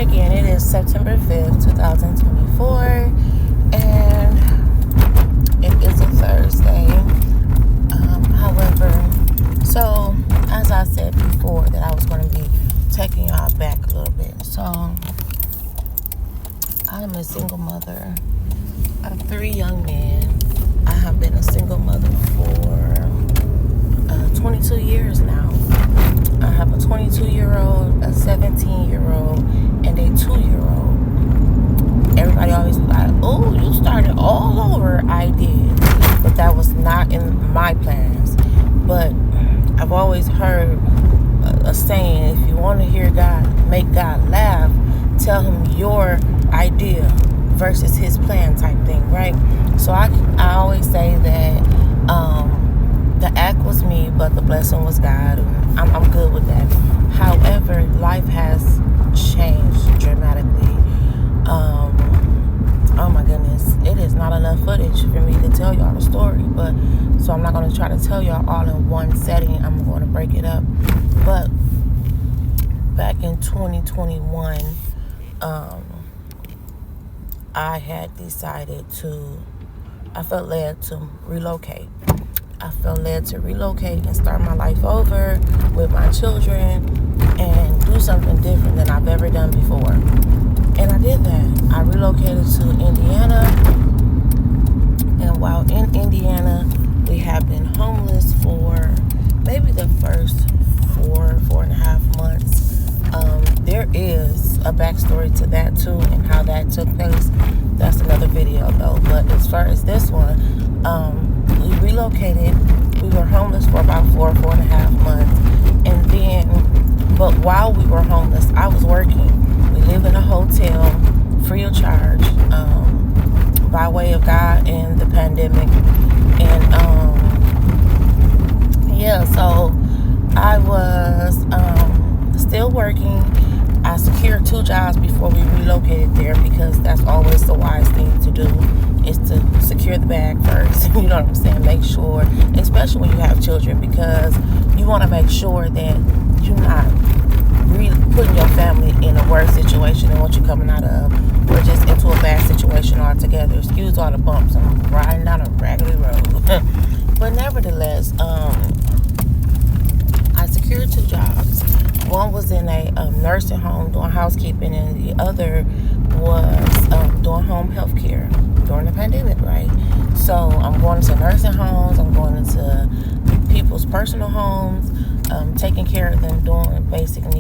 again, it is September 5th, 2024, and it is a Thursday. However, so as I said before, that I was going to be taking y'all back a little bit. So I am a single mother of 3 young men. I have been a single mother for 22 years now. I have a 22-year-old, a 17-year-old, and a 2-year-old. Everybody always like, oh, you started all over. I did, but that was not in my plans. But I've always heard a saying, if you want to hear God, make God laugh, tell him your idea versus his plan type thing, right? So I always say that the act was me, but the blessing was God. I'm good with that. However, life has changed dramatically. Oh my goodness, it is not enough footage for me to tell y'all the story, but so I'm not going to try to tell y'all all in one setting. I'm going to break it up. But back in 2021, I had decided I felt led to relocate. I felt led to relocate and start my life over with my children and do something different than I've ever done before. And I did that. I relocated to Indiana. And while in Indiana, we have been homeless for maybe the first 4.5 months. There is a backstory to that too and how that took place. That's another video though. But as far as this one, we relocated. We were homeless for about 4.5 months. And then, but while we were homeless, I was working. We lived in a hotel free of charge, by way of God and the pandemic. And so I was still working. I secured 2 jobs before we relocated there because that's always the wise thing to do, is to secure the bag first. You know what I'm saying? Make sure, especially when you have children, because you want to make sure that you're not putting your family in a worse situation than what you're coming out of, or just into a bad situation altogether. Excuse all the bumps. I'm riding down a raggedy road. But nevertheless, I secured 2 jobs. One was in a nursing home doing housekeeping, and the other was doing home health care during the pandemic, right? So I'm going into nursing homes, I'm going into people's personal homes, taking care of them, doing basic needs.